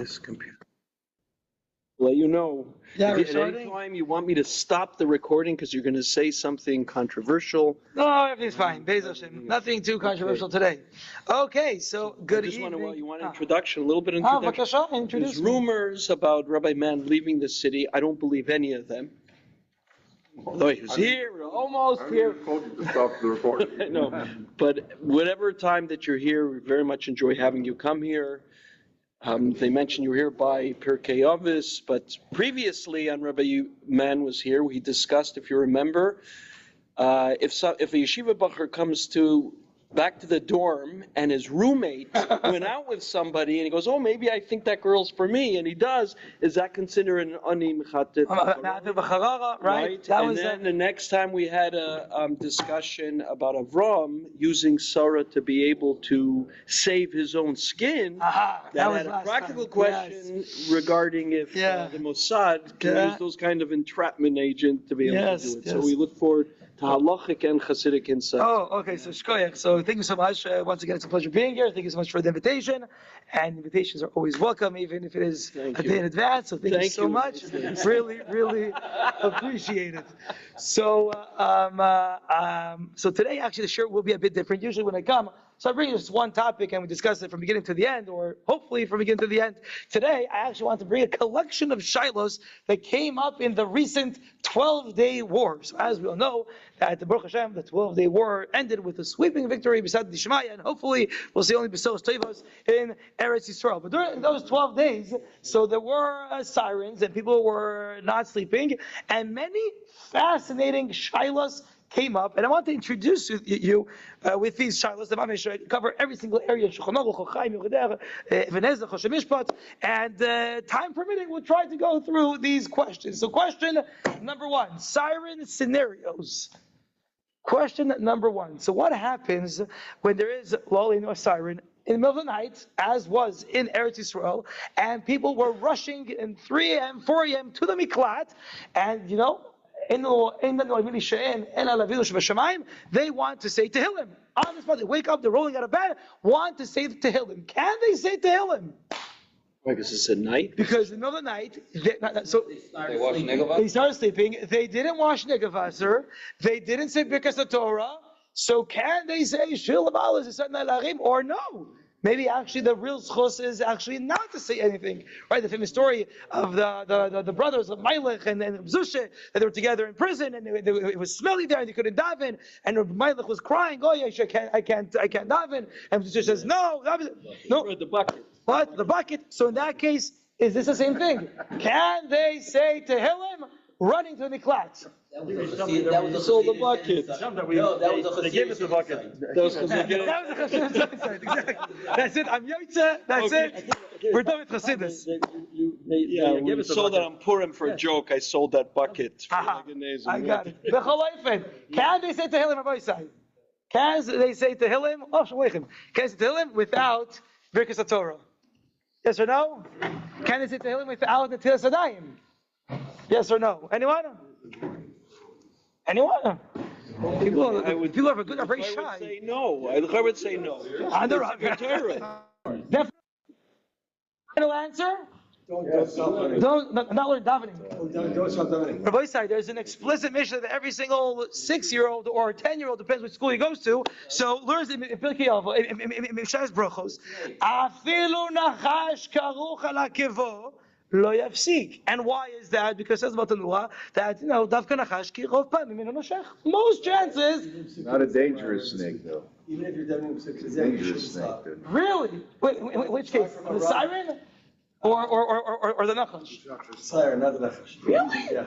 this computer. Let you know. Yeah, At any time you want me to stop the recording because you're going to say something controversial. No, everything's fine. Be'ez Hashem. Nothing too controversial today. Okay, so good evening. You want an introduction, a little bit of introduction? There's rumors about Rabbi Mann leaving the city. I don't believe any of them. Although he was here, almost here. I told you to stop the recording. No, but whatever time that you're here, we very much enjoy having you come here. They mentioned you were here by Pirkei Avos, but previously, when Rabbi Mann was here, we discussed, if you remember, if a yeshiva bacher comes back to the dorm and his roommate went out with somebody and he goes, oh, maybe I think that girl's for me, and he does, is that considered an ani mechatet? Right? And then the next time we had a discussion about Avram using Sarah to be able to save his own skin, that had a practical question regarding if the Mossad can use those kind of entrapment agent to be able to do it. So we look forward to halachic and Hasidic insight. Oh, okay. So shkoyach. So thank you so much. Once again, it's a pleasure being here. Thank you so much for the invitation. And invitations are always welcome, even if it is a day in advance. So thank you so much. Really, really appreciate it. So, so today actually the shirt will be a bit different. Usually when I come, so I bring just one topic and we discuss it from beginning to the end, or hopefully from beginning to the end. Today, I actually want to bring a collection of shailos that came up in the recent 12-day war. So as we all know, that the Baruch Hashem, the 12-day war ended with a sweeping victory beside the Shemaya, and hopefully we'll see only Besos Tovos in Eretz Yisroel. But during those 12 days, so there were sirens and people were not sleeping, and many fascinating shailos came up, and I want to introduce you with these shailos. The Mamish cover every single area, and time permitting, we'll try to go through these questions. So question number one, siren scenarios. Question number one. So what happens when there is a siren in the middle of the night, as was in Eretz Yisroel, and people were rushing in 3 a.m., 4 a.m. to the miklat, and they want to say Tehillim. On the spot, they wake up, they're rolling out of bed, want to say Tehillim. Can they say Tehillim? Why, because it's at night? Because in the middle of the night, they started sleeping, they didn't wash Negavasser, they didn't say Birkas Torah, so can they say Shil Abalas or no? Maybe actually the real schos is actually not to say anything, right? The famous story of the brothers of Mailech and Zushe, that they were together in prison, and it was smelly there, and they couldn't daven, and Mailech was crying, oh yeah, I can't daven, and Zushe says, no, the bucket. What? The bucket. So in that case, is this the same thing? Can they say Tehillim running to the miklat? That was the bucket. They gave us the bucket. That was the Chassidus. Exactly. That's it. I'm Yotze. That's it. We're done with Chassidus. We sold that on Purim for a joke. I sold that bucket. I got it. Can they say Tehillim, Rabbi Yisai? Can they say Tehillim? Can they say Tehillim without Birkas Torah? Yes or no? Can they say Tehillim without the Tilas Adayim? Yes or no? Anyone? People are very shy. I would say no. I would say no. Definitely. Final answer? Don't not learn davening. Don't stop davening. Rabbi Yisai, there's an explicit mission that every single 6-year-old or 10-year-old, depends which school he goes to, so learns in Pirkei Avos, in Shas Brachos. Afilu nachash karuch ala kivo. Lo yafsik. And why is that? Because it says about the Noah that davka nachash ki rov pamim mimeno noshech. Most chances. Not a dangerous snake, though. Even if you're davening with It's a dangerous snake. Really? Wait, in which case? The siren? Or the nachash? Siren, not the nachash. Really? Yeah.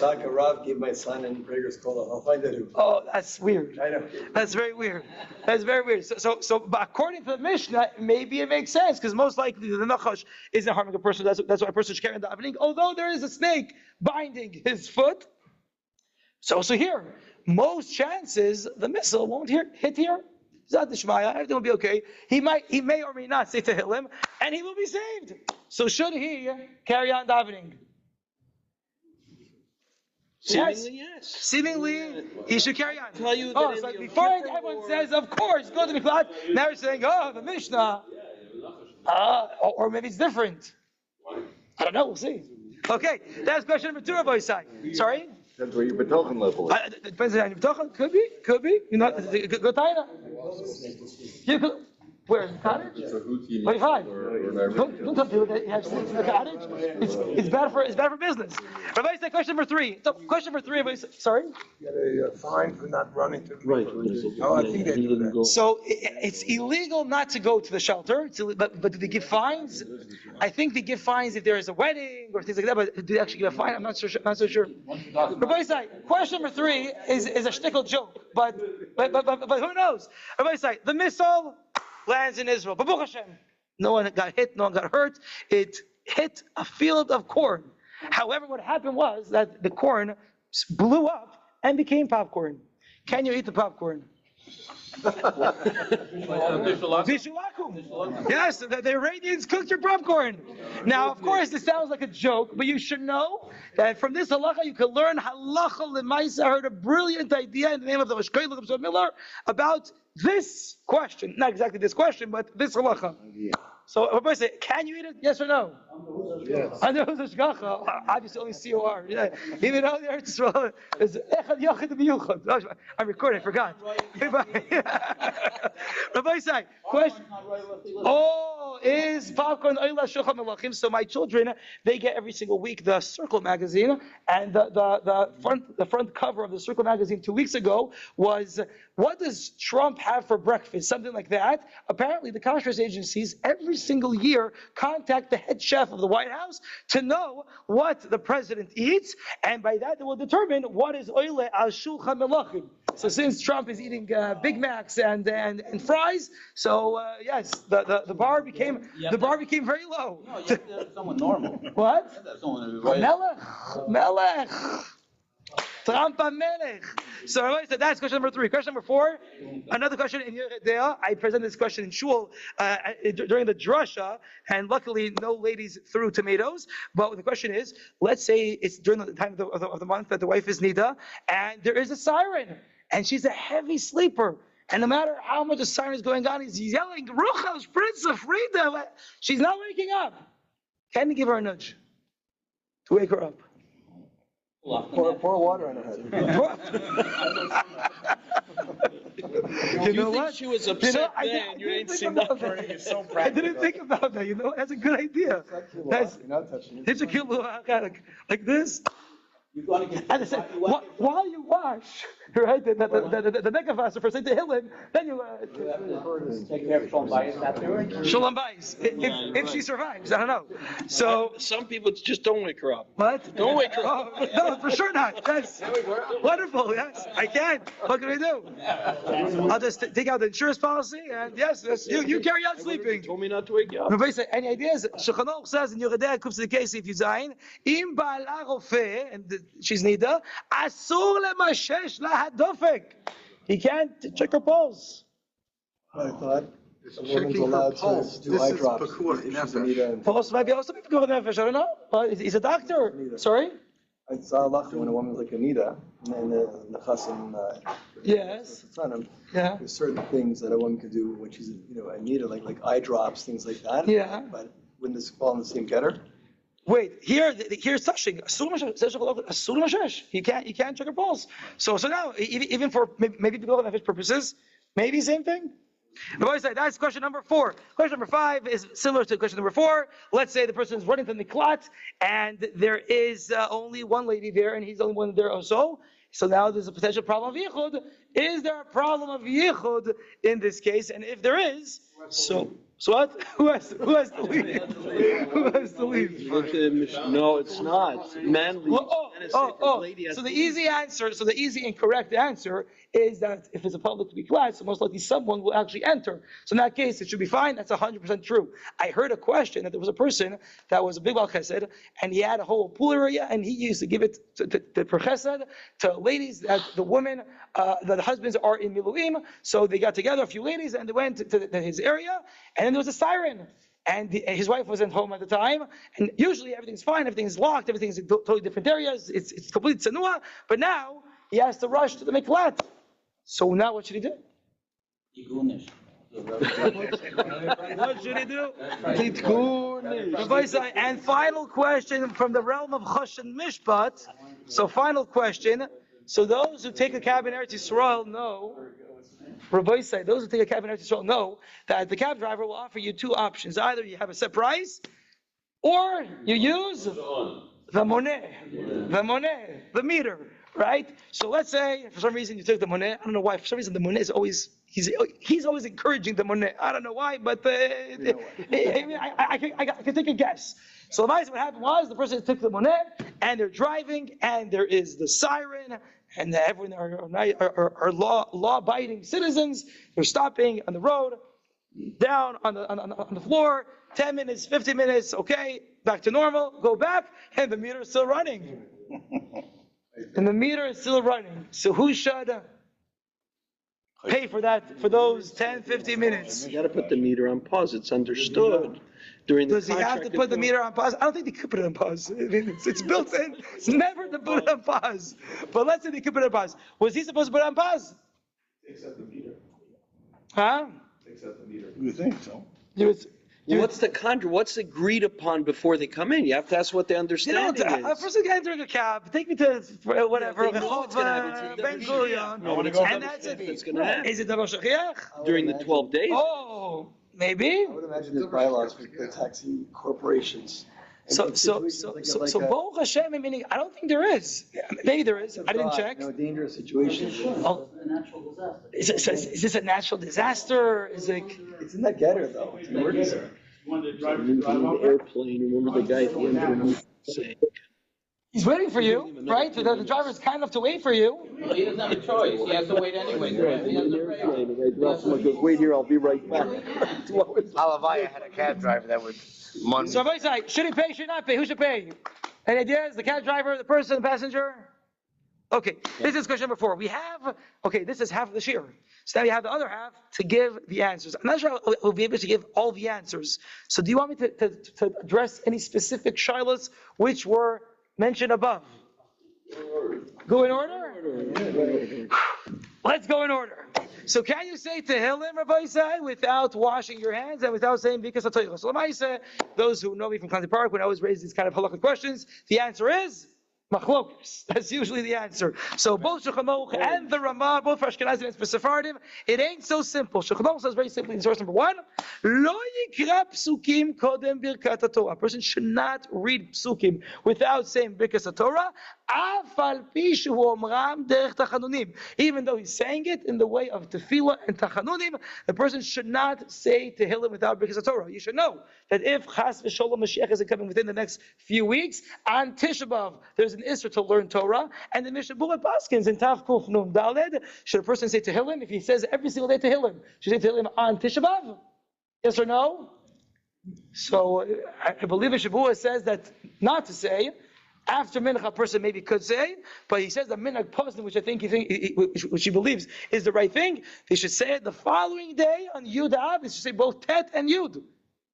Like a Rav gave my son and Prager's call. I'll find that. Oh, that's weird. I know. That's very weird. That's very weird. So but according to the Mishnah, maybe it makes sense because most likely the nachash isn't harming a person. That's why a person should carry the davening. Although there is a snake binding his foot. So here, most chances the missile won't hit here. Zad Shmaya, everything will be okay. He may or may not say Tehillim, and he will be saved. So should he carry on davening? Seemingly, yes. Seemingly, he should carry on. Tell you that so before everyone says, of course, go to the miklat. Now you're saying, the Mishnah. Or maybe it's different. I don't know. We'll see. Okay, that's question number 2, Rabbi Isai. Sorry? That's where your betochen level is. It depends on your betochen. Could be. You know, go tighter. You could. Where, in the cottage? 25. Don't tell people that you have snakes in the cottage. It's bad for business. Rabbi Isai, question number 3. So, question number 3, Rabbi Isai. Sorry? You get a fine for not running to the Right. Oh, I think they do that. So it's illegal not to go to the shelter, but do they give fines? I think they give fines if there is a wedding or things like that, but do they actually give a fine? I'm not so sure. Rabbi Isai, question number 3 is a shtickle joke, but who knows? Rabbi Isai, the missile lands in Israel. Baruch Hashem. No one got hit, no one got hurt. It hit a field of corn. However, what happened was that the corn blew up and became popcorn. Can you eat the popcorn? Yes, the Iranians cooked your popcorn. Now, of course, this sounds like a joke, but you should know that from this halacha you can learn halacha l'maisa. I heard a brilliant idea in the name of the Mashkei of Miller about this question. Not exactly this question, but this halacha. So, Rabbi say, can you eat it? Yes or no? Yes. I know it's shgacha. Obviously, only COR. Yeah. Even though the Eretz Yisroel is echad yachid b'yuchad. I'm recording. I forgot. Rabbi say, question. Is popcorn oila shulchan melachim? So my children, they get every single week the Circle magazine, and the front cover of the Circle magazine 2 weeks ago was, what does Trump have for breakfast? Something like that. Apparently, the kosher agencies every single year contact the head chef of the White House to know what the president eats, and by that they will determine what is oile al shulchan melachim. So since Trump is eating Big Macs and fries, so yes, the bar became very low. No, you have to have someone normal. What? You have to have someone who's right. Melech. Trump Melech. So Rabbi said that's question number 3. Question number 4. Another question in Yehuda. I presented this question in shul during the drasha, and luckily no ladies threw tomatoes. But the question is, let's say it's during the time of the month that the wife is nida, and there is a siren, and she's a heavy sleeper. And no matter how much the siren is going on, he's yelling, Ruchos, Prince of Freedom. She's not waking up. Can you give her a nudge to wake her up? Pour water on her head. You know what? She was upset then. You ain't seen nothing. I didn't think about that. You know, that's a good idea. That's, You're not touching it. it's a cute little like this. And they say, while you wash, right, the nekavaser for St. Hillen, then you Take care of Shalom Bayis afterwards. Shalom Bayis, if she survives. I don't know. So some people just don't wake her up. what? Don't wake her up. Oh, no, for sure not. Yes, wonderful. Yes, I can. What can I do? I'll just take out the insurance policy, and yes, you carry on sleeping. Told me not to wake you up. Rabbi said, any ideas? Shulchan Aruch says in Yehuda, Kuf the case if you zayin, im ba'ala rofeh, and she's nida, asur lemashesh lahadofek. He can't check her pulse. I thought a woman's allowed to do eye drops. If she's Anita and Pulse might be also pikuach nefesh. I don't know. He's a doctor. Sorry. I saw halacha when a woman's like Anita, and the chassan. Yes. Yeah. There's certain things that a woman could do when she's Anita, like eye drops, things like that. Yeah. But wouldn't this fall in the same getter? Wait, here's touching. He can't check her pulse. So now, even for maybe pikuach nefesh purposes, maybe same thing. The boy said, that's question number 4. Question number 5 is similar to question number 4. Let's say the person is running from the miklat, and there is only one lady there, and he's the only one there also. So now there's a potential problem of yichud. Is there a problem of yichud in this case? And if there is, so what? Who has to leave? Who has to leave? No, it's not. Man leaves. So the easy answer, the easy and correct answer is that if it's a public miklat, so most likely someone will actually enter. So in that case, it should be fine. That's 100% true. I heard a question that there was a person that was a big Baal Chesed, and he had a whole pool area, and he used to give it to per Chesed to ladies that the women, that the husbands are in Miluim. So they got together, a few ladies, and they went to his area, and then there was a siren. And his wife wasn't home at the time, and usually everything's fine, everything's locked, everything's in totally different areas, it's complete tsanua, but now he has to rush to the miklat. So now what should he do? What should he do? And final question from the realm of Chosh and Mishpat. So final question. So those who take a cab in Eretz Yisroel know, Rabbi said, those who take a cab in Eretz Yisrael know that the cab driver will offer you two options. Either you have a set price, or you use the money, the meter, right? So let's say for some reason you took the money. I don't know why. For some reason the money is always he's always encouraging the money. I don't know why, but I can take a guess. So what happened was the person took the money and they're driving and there is the siren. And everyone are law-abiding citizens. They're stopping on the road, down on the floor. 10 minutes, 15 minutes. Okay, back to normal. Go back, and the meter is still running. So who should pay for that? For those 10, 15 minutes? You got to put the meter on pause. It's understood. During the Does he have to put the meter on pause? I don't think they could put it on pause. I mean, it's built in. It's never to put it on pause. But let's say they could put it on pause. Was he supposed to put it on pause? Except the meter. Huh? Except the meter. You think so? What's the contract? What's agreed upon before they come in? You have to ask what the understanding is. A person entering a cab, take me to whatever, Ben Gurion, and that's it. Is it Davar Shachiach? During the 12 days? Oh, maybe. I would imagine there's bylaws for the taxi corporations. So Baruch Hashem, meaning I don't think there is. Maybe there is. I didn't check. No dangerous situation. Oh. Is this a natural disaster? Is it? It's in that getter though. It's an emergency. The airplane. Remember the guy at the end saying, he's waiting for you, right? The driver is kind enough to wait for you. Well, he doesn't have a choice. He has to wait anyway. Someone goes, wait here, I'll be right back. Halavaya had a cab driver that would money. So everybody's like, should he pay, should he not pay? Who should pay? Any ideas? The cab driver, the person, the passenger? Okay, this is question number 4. This is half of the shir. So now we have the other half to give the answers. I'm not sure we'll be able to give all the answers. So do you want me to address any specific shailos which were mentioned above? Go in order? Let's go in order. So can you say Tehillim, Rabbi Isai, without washing your hands and without saying Bikas HaTorah? So Rabbi Isai, those who know me from Clancy Park, when I always raise these kind of halakhic questions, the answer is Machlokes. That's usually the answer. So both Shulchan Aruch and the Ramah, both for Ashkenazim and for Sephardim, it ain't so simple. Shulchan Aruch says very simply in source number 1, Lo yikra psukim kodem birkat HaTorah. A person should not read psukim without saying Birkas HaTorah, af al pi shehu omram derech tachanunim. Even though he's saying it in the way of tefillah and tachanunim, the person should not say Tehillim without Birkas HaTorah. You should know that if Chas v'Sholom Mashiach isn't coming within the next few weeks, on Tisha B'Av, there's an Isra to learn Torah, and the Mishnah Berurah Paskins in Tav Kuf Nun Daled, should a person say Tehillim if he says every single day Tehillim? Should he say Tehillim on Tisha B'Av? Yes or no? So I believe Mishnah Berurah says that not to say. After minhag, a person maybe could say, but he says the minhag posting, which I think which he believes is the right thing. They should say it the following day on Yud Av. They should say both Tet and Yud.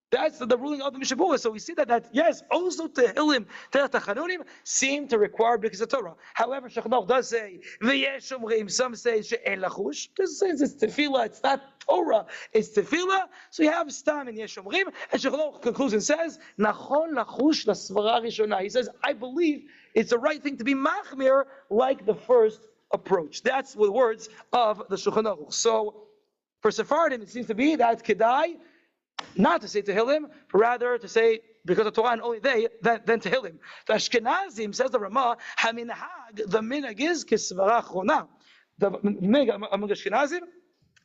That's the ruling of the Mishnah Berurah. So we see that yes, also Tehillim, Tachanunim seem to require Birkas HaTorah. However, Shulchan Aruch does say V'yesh omrim. Some say she'en lachush. This says it's tefillah. It's not Torah. It's tefillah. So you have stam in yesh omrim. And Shulchan Aruch concludes and says Nachon lachush lasvara rishona. He says I believe it's the right thing to be machmir like the first approach. That's the words of the Shulchan Aruch. So for Sephardim, it seems to be that kedai not to say Tehillim, but rather to say because of Torah and only they, then Tehillim. The Ashkenazim, says the Ramah, Haminhag, the minhag is Kisvara Chona. The minhag among Ashkenazim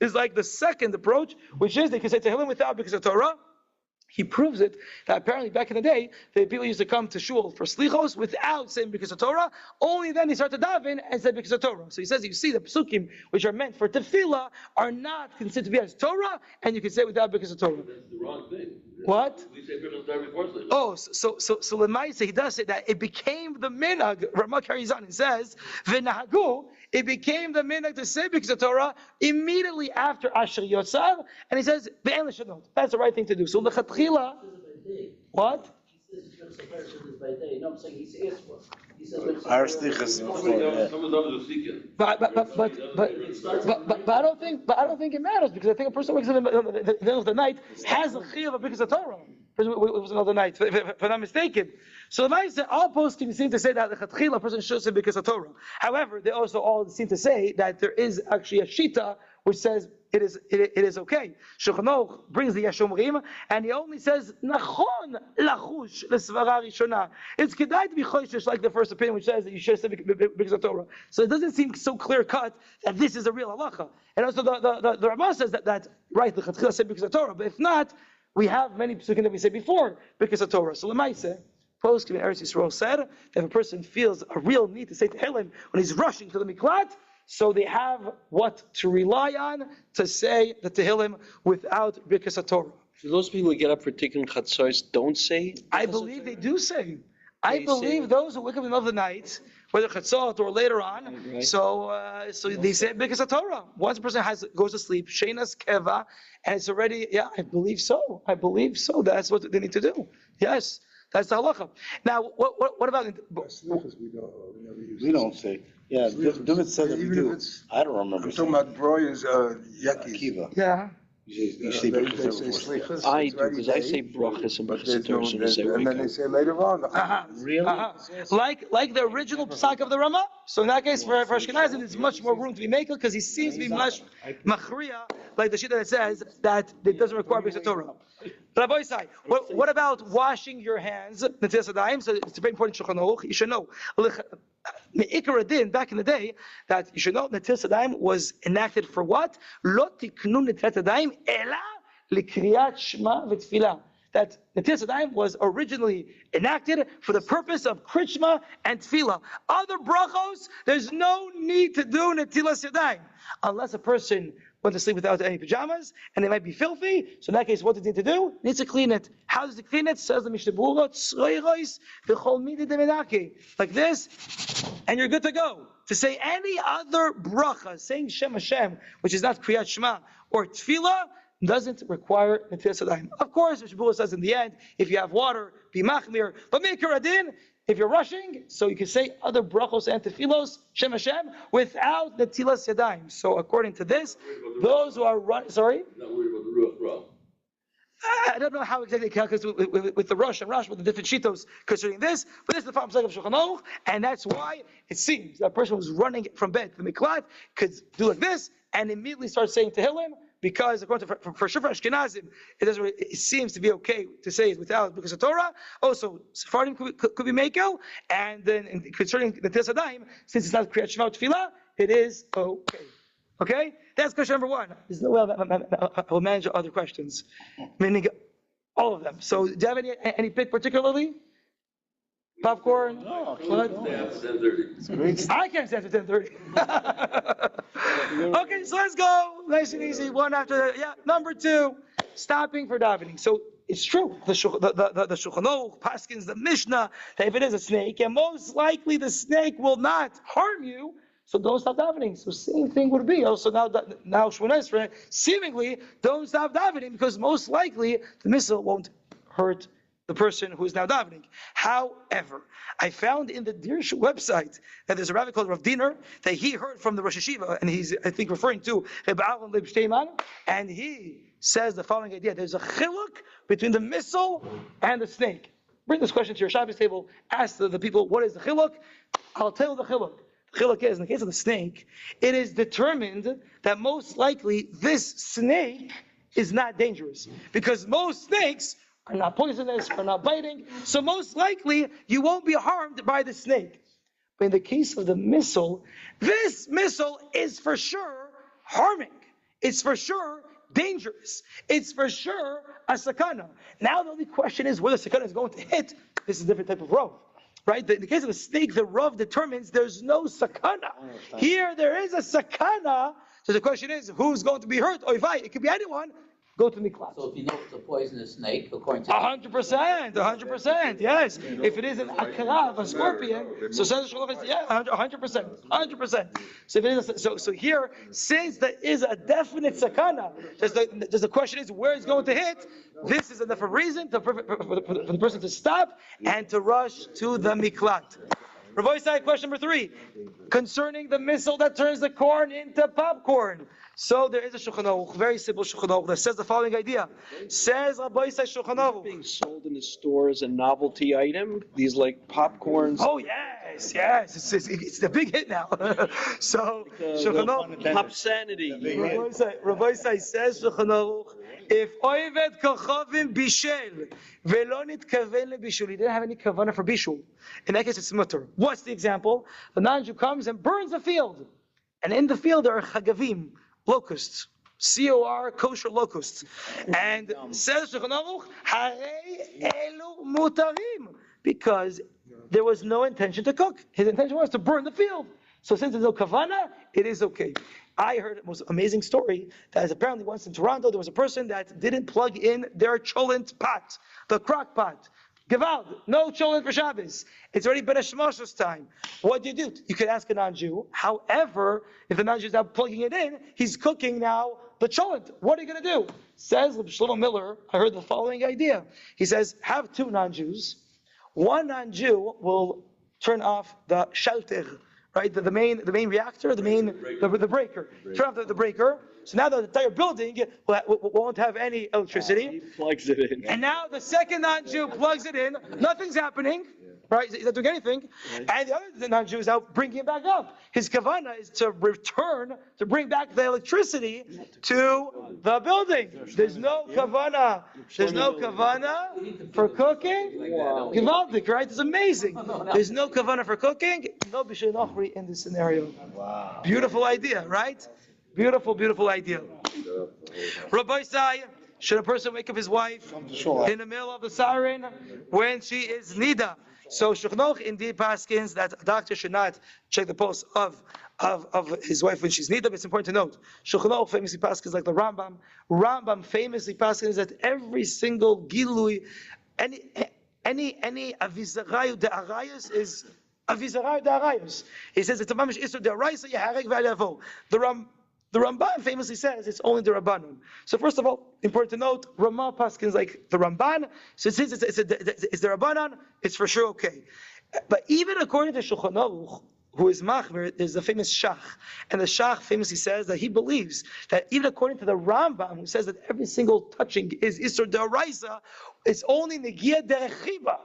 is like the second approach, which is they can say Tehillim without because of Torah. He proves it that apparently back in the day, the people used to come to shul for slichos without saying because of Torah. Only then they start to daven and say because of Torah. So he says, you see the psukim which are meant for tefillah are not considered to be as Torah, and you can say without because of Torah. That's the wrong thing. What? We say because of Torah before slichos. Oh, so Lemaisa, he does say that it became the minhag. Ramah carries on and says, v'nahagu. It became the minhag to say because of Torah immediately after Asher Yotzav, and he says ve'en l'shanot. That's the right thing to do. So lechatchila, what? No, I'm saying he's Isra. Our stichas before that. But I don't think it matters, because I think a person wakes up in the middle of the night has a chiyuv of because of Torah. It was another night, if I'm not mistaken. So the say all poskim seem to say that the chatchila person should say because of Torah. However, they also all seem to say that there is actually a shita which says it is okay. Shulchan Aruch brings the Yashomrim, and he only says nachon lachush lesvara rishona. It's kedai to be choishish, like the first opinion, which says that you should say because of Torah. So it doesn't seem so clear cut that this is a real halacha. And also the Ramah says that right, the chatchila said because of Torah, but if not, we have many psukim that we said before because of Torah. So Lemaise, poskim in Eretz Yisroel said that if a person feels a real need to say Tehillim when he's rushing to the miklat, so they have what to rely on to say the Tehillim without Birkas HaTorah. So those people who get up for Tikkun Chatzos don't say? I believe they do say. I believe those who wake up in the middle of the night, whether Chatzot or later on, right. so they say Birkas HaTorah. Once a person goes to sleep, Sheinas Keva, and it's already, I believe so. That's what they need to do. Yes. That's the halacha. Now, what about? We don't say. Yeah, David said that we do. I don't remember. I'm talking about broyes, Kiva. Yeah. You say brachas. I do, because I say brachas and brachas Torah, and then they say later on. Really? Like the original psak of the Ramah. So in that case, for Ashkenazim, there's much more room to be makel, because he seems to be much machriya, like the shita that says that it doesn't require Birkas Torah. Rabbi Isai, what about washing your hands? So it's a very important Shulchan Aruch. You should know. Me'ikar din, back in the day, that you should know Netilas Yadayim was enacted for what? Lo tiknu Netilas Yadayim ela likriyat shema v'tfilah. That Netilas Yadayim was originally enacted for the purpose of kriyat and tefillah. Other brachos, there's no need to do Netilas Yadayim unless a person went to sleep without any pajamas, and they might be filthy. So in that case, what does he need to do? He needs to clean it. How does he clean it? Says the Mishnah Berurah, like this, and you're good to go. To say any other bracha, saying Shem Hashem, which is not Kriyat Shema or Tefillah, doesn't require Netilas Yadayim. Of course, Mishnah Berurah says in the end, if you have water, be machmir. But Me'ikar Adin, if you're rushing, so you can say other brachos and tefillos, Shem Hashem, without the Netilas Yadayim. So according to this, those who are running, sorry? Not worried about the ruach. I don't know how exactly it calculates with the Rosh and Rash, with the different shitos concerning this, but this is the Fam Psak of Shulchan Aruch, and that's why it seems that person who's running from bed to the miklat could do like this, and immediately start saying Tehillim, because according to for Ashkenazim, it seems to be okay to say it without because of Torah. Also, Sephardim could be mekel, and then concerning the Netilas Yadayim, since it's not Kriyat Shema Tefillah, it is okay. Okay, that's question number one. There's no way I will manage other questions, meaning all of them. So, do you have any pick particularly? Popcorn? No, what? I can't stand for 10:30. Okay, so let's go. Nice and easy. One after the, number two, stopping for davening. So it's true. The Shulchan Aruch, Paskins, the Mishnah, that if it is a snake, and most likely the snake will not harm you, so don't stop davening. So same thing would be. Also now Shmoneh Esrei, seemingly don't stop davening, because most likely the missile won't hurt the person who is now davening. However, I found in the Dirsh website that there's a rabbi called Rav Diner that he heard from the Rosh Hashiva, and he's, I think, referring to Rabbi Aaron Leib Shteiman, and he says the following idea: there's a chiluk between the missile and the snake. Bring this question to your Shabbos table. Ask the people, what is the chiluk? I'll tell you the chiluk. The chiluk is, in the case of the snake, it is determined that most likely this snake is not dangerous, because most snakes are not poisonous, are not biting, so most likely you won't be harmed by the snake. But in the case of the missile, this missile is for sure harming. It's for sure dangerous. It's for sure a sakana. Now the only question is whether the sakana is going to hit. This is a different type of rov, right? In the case of the snake, the rov determines there's no sakana. Here there is a sakana, so the question is who's going to be hurt? Oivai, it could be anyone. Go to miklat. So if you know it's a poisonous snake, according to 100%, yes. If it is an akrav, a scorpion, so says the 100%. So if it is, so here, since there is a definite sakana, just the question is where it's going to hit. This is enough of reason for the person to stop and to rush to the miklat. Rabbi Isai, question number 3. Concerning the missile that turns the corn into popcorn. So there is a Shulchan Aruch, very simple Shulchan Aruch, that says the following idea. Says Rabbi Isai Shulchan Aruch. Being sold in the store as a novelty item, these like popcorns. Oh yes, it's the big hit now. So Shulchan Aruch, Pop sanity. Rabbi Isai says Shulchan Aruch, if Oived Kochavim Bishel Velo Nitkaven LeBishul, he didn't have any kavanah for bishul. In that case, it's mutter. What's the example? The non-Jew comes and burns a field, and in the field there are chagavim, locusts, COR, kosher locusts, and says Shulchan Aruch, Harei elu mutarim, because there was no intention to cook. His intention was to burn the field. So since there's no kavanah, it is okay. I heard the most amazing story that apparently once in Toronto there was a person that didn't plug in their cholent pot, the crock pot. Gewalt, no cholent for Shabbos. It's already been a Shemoshes time. What do? You could ask a non-Jew. However, if the non-Jew is now plugging it in, he's cooking now the cholent. What are you going to do? Says Shlomo Miller, I heard the following idea. He says, have 2 non-Jews. One non-Jew will turn off the shelter, right? The main reactor, the breaker. Turn off the breaker. So now the entire building won't have any electricity. He plugs it in. And now the second non-Jew plugs it in. Nothing's happening, right? He's not doing anything. And the other non-Jew is now bringing it back up. His kavanah is to bring back the electricity to the building. There's no kavanah. There's no kavanah for cooking. Gewaldik, right? It's amazing. There's no kavanah for cooking. No bishul nochri in this scenario. Wow. Beautiful idea, right? Beautiful, beautiful idea. Rabbi Isai, should a person wake up his wife in the middle of the siren when she is nida? So Shulchan Aruch indeed paskins that a doctor should not check the pulse of his wife when she's nida. But it's important to note, Shulchan Aruch famously paskins like the Rambam. Rambam famously paskins that every single gilui, any avizarayu de'arayus is avizarayu de'arayus. He says it's a mamish isur de'arayus yaharek ve'alavo. The Ramban famously says it's only the Rabbanon. So first of all, important to note, Ramah paskins like the Ramban. So since it's the Rabbanon, it's for sure okay. But even according to Shulchan Aruch, who is Machmir, there's the famous Shach. And the Shach famously says that he believes that even according to the Rambam, who says that every single touching is Isur D'Oraisa, it's only Negia Derechiba.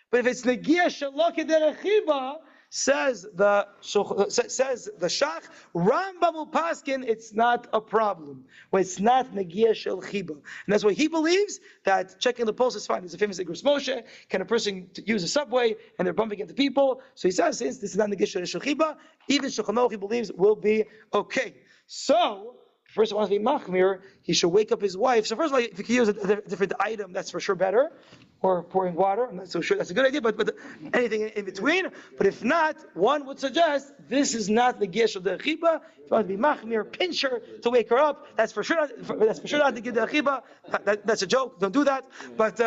But if it's Negia Shalok Derechiba, says the Shach, Rambam Upaskin, it's not a problem. Well, it's not Negia Shel Chiba. And that's why he believes that checking the pulse is fine. There's a famous Igros Moshe. Can a person use a subway and they're bumping into people? So he says, since this is not Negia Shel Chiba, even Shulchan Aruch, he believes, will be okay. So, if a person wants to be machmir, he should wake up his wife. So first of all, if you can use a different item, that's for sure better. Or pouring water, I'm not so sure that's a good idea, but anything in between. But if not, one would suggest this is not the gesh of the chiba. If you want to be machmir, pinch her to wake her up. That's for sure not the gesh of the chiba. That's a joke. Don't do that. But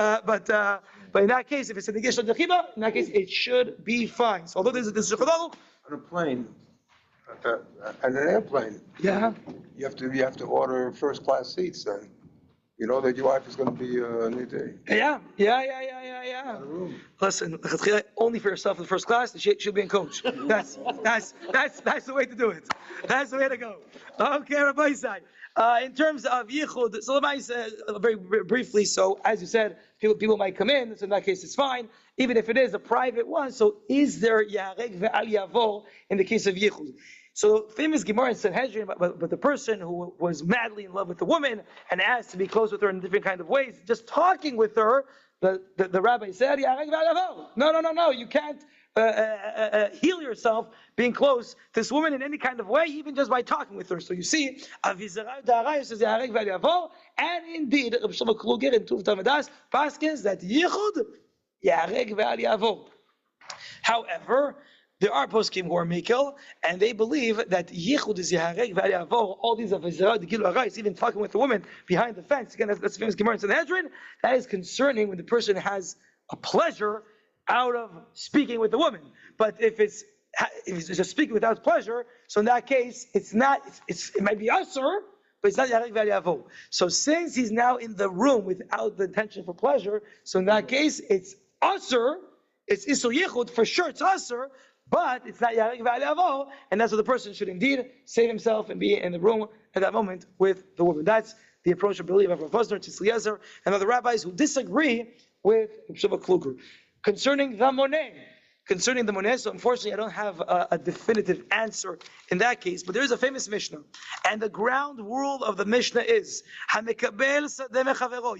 in that case, if it's in the gesh of the chiba, in that case it should be fine. So although this is on a plane, on an airplane, yeah, you have to order first class seats then. You know that your wife is going to be nidei. Yeah. Listen, only for yourself in first class, she'll be in coach. That's the way to do it. That's the way to go. Okay, Rabbi Isai. In terms of yichud, so let me say very briefly. So as you said, people might come in. So in that case, it's fine, even if it is a private one. So is there yareg ve'al yavo in the case of yichud? So famous Gemara in Sanhedrin, but the person who was madly in love with the woman and asked to be close with her in different kind of ways, just talking with her, the rabbi said, no, you can't heal yourself being close to this woman in any kind of way, even just by talking with her. So you see, Avizarayus says, and indeed, Rabbi Shlomo Kluger in Tuv Tamadas, paskins that Yichud, Yareg ve'al yavo. However, there are poskim who are mikil, and they believe that yichud is yahareg v'ayavo. All these are v'zerah, the gilu arayis, even talking with the woman behind the fence. Again, that's the famous Gemara in Sanhedrin. That is concerning when the person has a pleasure out of speaking with the woman. But if it's just speaking without pleasure, so in that case, it might be usher, but it's not yahareg v'ayavo. So since he's now in the room without the intention for pleasure, so in that case, it's usher. It's isur yichud for sure. It's usher. But it's not Yarek V'Aleavo, and that's what the person should indeed save himself and be in the room at that moment with the woman. That's the approach, I believe, of Rav Vosner, Tzitz Eliezer, and other rabbis who disagree with Sheva Kluger. Concerning the moneh, so unfortunately I don't have a definitive answer in that case, but there is a famous Mishnah, and the ground rule of the Mishnah is,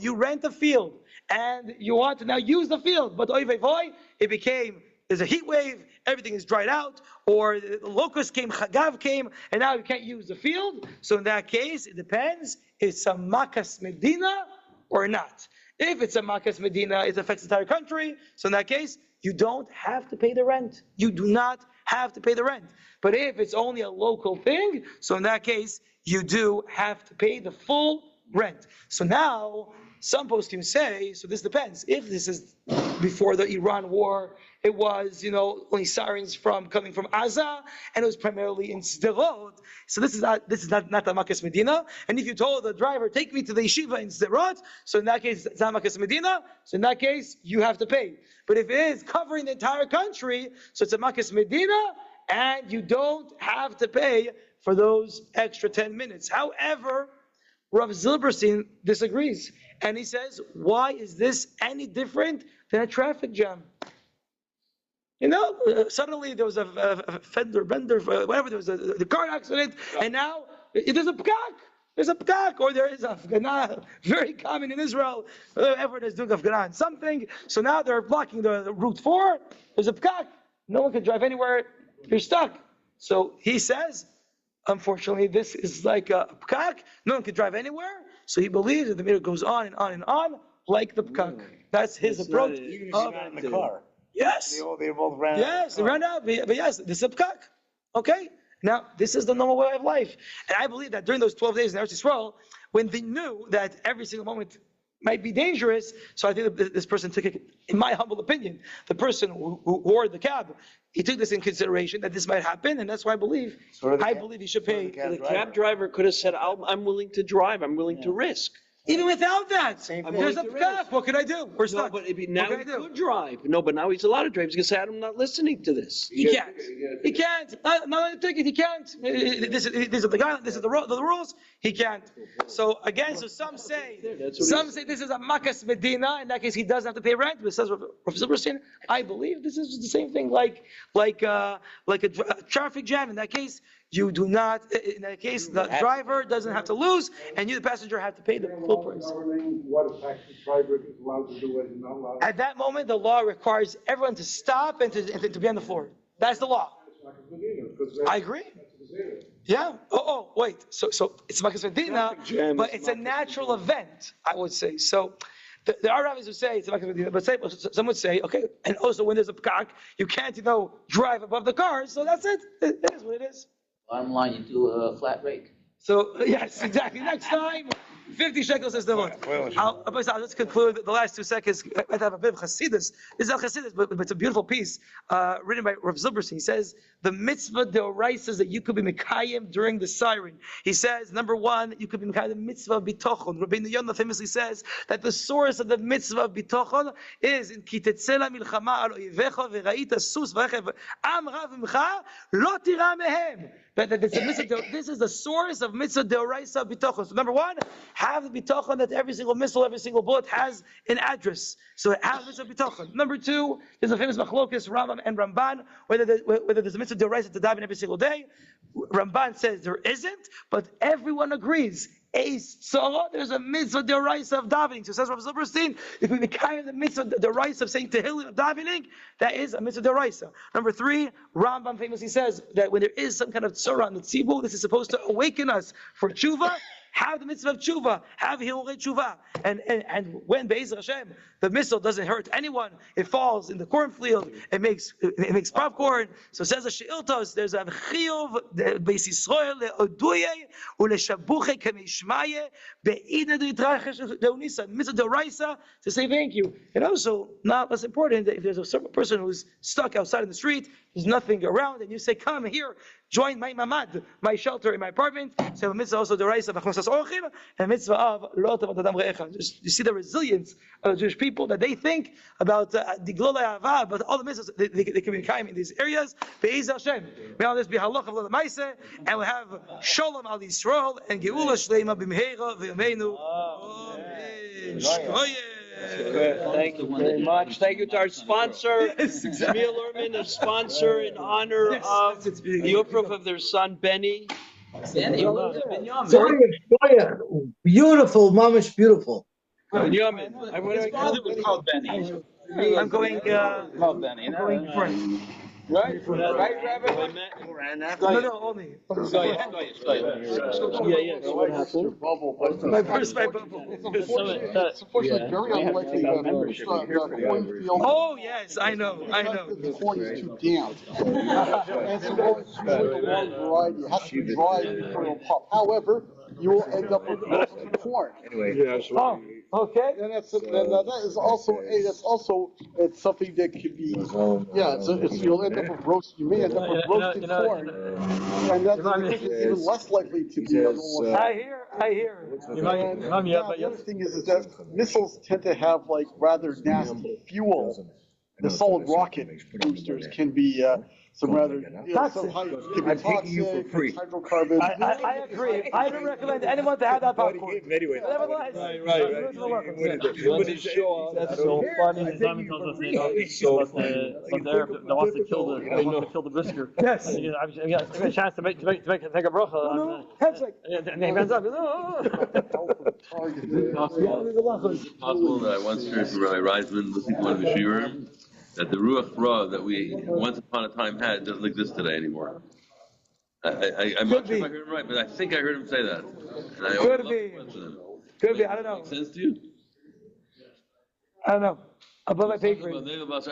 you rent a field, and you want to now use the field, but oy vey voy, it became, there's a heat wave, everything is dried out, or the locust came, Chagav came, and now you can't use the field. So in that case, it depends, it's a Makas Medina or not. If it's a Makas Medina, it affects the entire country, so in that case, you don't have to pay the rent. You do not have to pay the rent. But if it's only a local thing, so in that case, you do have to pay the full rent. So now, some poskim say, so this depends. If this is before the Iran war, it was, only sirens coming from Gaza, and it was primarily in Sderot. So this is not the Makas Medina. And if you told the driver, take me to the yeshiva in Sderot, so in that case, it's not Makas Medina. So in that case, you have to pay. But if it is covering the entire country, so it's a Makas Medina, and you don't have to pay for those extra 10 minutes. However, Rav Zilberstein disagrees. And he says, why is this any different than a traffic jam? Suddenly there was a fender bender, whatever, there was the car accident, and now there's a pkak. There's a pkak, or there is a Afghanah, very common in Israel. Everyone is doing Afghanah and something. So now they're blocking the Route 4. There's a pkak. No one can drive anywhere. You're stuck. So he says, unfortunately, this is like a pkak. No one can drive anywhere. So he believes that the meter goes on and on and on, like the pkak. That's his approach. Even if you're not in the car. Yes. They both ran out. Yes, they ran out. But yes, this is a pkak. Okay? Now, this is the normal way of life. And I believe that during those 12 days in Eretz Yisroel, when they knew that every single moment might be dangerous, so I think that this person took it, in my humble opinion, the person who wore the cab, he took this in consideration that this might happen, and that's why I believe he should pay. The cab driver could have said, I'm willing to drive, I'm willing to risk. Even without that, there's a pkak. What can I do? We're stuck. No, but now he could drive. No, but now he's allowed to drive. He's going to say, I'm not listening to this. He can't. He can't. Not a ticket. He can't. These are the guidelines. This is the rules. He can't. So again, some say this is a Makas Medina. In that case, he doesn't have to pay rent. But says Rav Zilberstein, I believe this is the same thing, like a traffic jam. In that case, you do not. In that case, the driver doesn't have to lose, and you, the passenger, have to pay the full price. What a taxi driver is allowed to do, what is not allowed. At that moment, the law requires everyone to stop and to be on the floor. That's the law. I agree. Yeah. Oh, wait. So it's Makas Medina, but it's a natural event, I would say. So there are rabbis who say it's Makas Medina, but some would say, okay, and also when there's a pkak, you can't, drive above the cars. So that's it. It is what it is. Bottom line, you do a flat rate. So, yes, exactly. Next time, 50 shekels is the one. I'll just conclude the last 2 seconds. I have a bit of Chassidus. This is not Chassidus, but it's a beautiful piece written by Rav Zilberstein. He says, the mitzvah deoraisa that you could be mekayim during the siren. He says, number one, you could be mekayim the mitzvah of bitochon. Rabbi Mann famously says that the source of the mitzvah of bitochon is in ki tetzela milchama al oivecha v'ra'ita sus v'rechev am rav imcha lo tira mehem. This is the source of mitzvah deoraisa bitochon. So number one, have the bitochon that every single missile, every single bullet has an address. So have mitzvah bitochon. Number two, there's a famous machlokes, Rambam and Ramban, whether there's a mitzvah deoraisa to daven every single day. Ramban says there isn't, but everyone agrees. There's a mitzvah deoraisa of davening. So says Rav Zilberstein, if we become the mitzvah deoraisa of saying tehillim of davening, that is a mitzvah deoraisa. Number three, Rambam famously says that when there is some kind of tzara on the tzibur, this is supposed to awaken us for tshuva. Have the mitzvah of tshuva, have hilulei tshuva, and when Be'ez Hashem the missile doesn't hurt anyone, it falls in the cornfield, it makes popcorn. So says the sheiltos, there's a chiyuv Be'ez Yisroel leoduye uleshabuche kamishmaye be'ina d'yitrachesh leunisa mitzvah d'oraisa to say thank you. And also, not less important, if there's a certain person who's stuck outside in the street, there's nothing around, and you say, come here, join my mamad, my shelter in my apartment. So mitzvah also the rice of achnosas orchim and mitzvah of lo tavat adam re'echa. You see the resilience of the Jewish people that they think about the glolei ahava, but all the mitzvahs they can be kaim in these areas. Be'ez Hashem. May all this be halach of the ma'aseh, and we have shalom al Yisroel and geula shleima b'mheira v'yameinu. Thank you very much. Thank you to our sponsor, Jamil Urman, a sponsor in honor of the Yufruf of their son Benny. Beautiful, mamish, beautiful. Benjamin. Called Benny. I'm going. Called Benny. I'm going first. Right, Rabbi? No, only. Yeah. What happened? My first bubble. It's unfortunately very unlikely that the cornfield. Oh yes, I know. The corn is too damp. And so it's usually the wrong variety. It has to be dry before it'll pop. However, you will end up with roasted corn. Oh, okay. And that is also it's something that could be you'll end up with roast. You may end up with roasted corn, and that's even less likely to be. I hear. And the other thing is that missiles tend to have like rather nasty fuel. The solid rocket boosters can be some rather toxic. I'm taking you for free. Hydrocarbons. I agree. I don't recommend anyone to have that popcorn. Anyway. Nevertheless, That's so funny. So funny. But there wants to kill the brisker. yes. I get a chance to take a bracha. And he ends up. Possible that I once heard from Rabbi Reisman listening to one of the shiurim that the ruach ra that we once upon a time had doesn't exist today anymore. I'm not sure if I heard him right, but I think I heard him say that. And I Could be. I don't know. Makes sense to you? I don't know. Above my pay grade. What about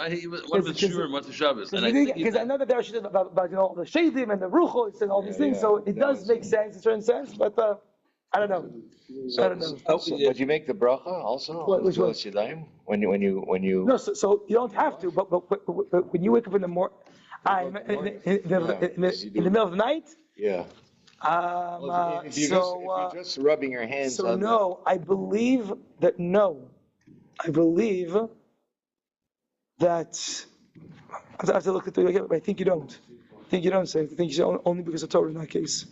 shiurim? What's the Shabbos? Because I know that there are shit about the shadim and the ruchos and all these things, so it does make sense in a certain sense, but I don't know. But you make the bracha also? Which one? When you. No, so you don't have to, but when you wake up in the morning, in the middle of the night. Yeah. If you're just rubbing your hands. So no, I believe that no. I believe that I have to look at the. I think you don't. I think you don't say. I think you say only because of Torah in that case.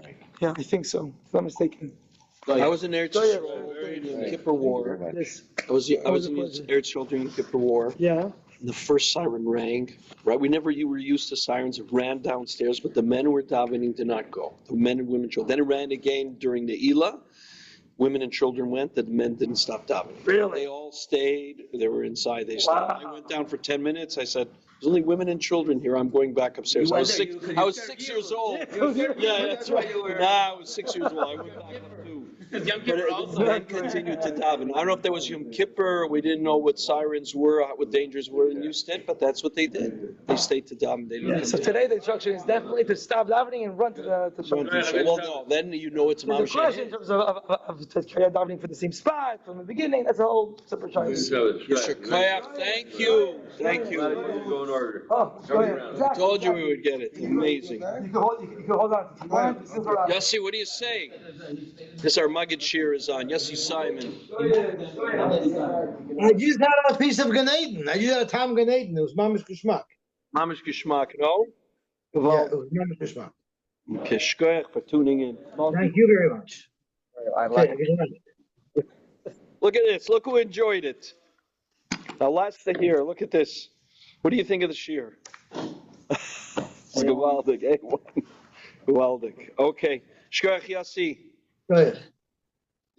Right. Yeah, I think so. If I'm not mistaken. I was in Eretz Yisroel during the Kippur War. Yes. I was in Eretz Yisroel during the Kippur War. Yeah. And the first siren rang. Right, you were used to sirens. It ran downstairs, but the men who were davening did not go. The men and women, children. Then it ran again during the Elah. Women and children went. The men didn't stop davening. Really? They all stayed. They were inside. They stayed. I went down for 10 minutes. I said, "There's only women and children here. I'm going back upstairs." I was 6 years old. Yeah, that's right. I was 6 years old. I went back up too. But the men continued to daven. I don't know if there was Yom Kippur. We didn't know what sirens were, what dangers were in Houston, but that's what they did. They stayed to daven. They didn't So today the instruction is definitely to stop davening and run to the. Well, no, then you know it's There's a question in terms of to carry out davening for the same spot from the beginning. That's a whole separate choice. Thank you. Thank you. Go in order. Oh, I told you we would get it. Amazing. You can hold on. Yossi, what do you say? This our Maggid Shir is on. Yossi Simon. I just had a piece of Gan Eden. I just had a Tam Gan Eden. It was Mamish Geschmack. Mamish Geschmack, no? Yeah, it was Mamish Geschmack. Okay, shkoyach for tuning in. Thank you very much. I like it. Look at this. Look who enjoyed it. Now, last to hear. Look at this. What do you think of the shir? It's gewaldig, eh? Gewaldig. Okay. Shkoyach Yossi. Go ahead.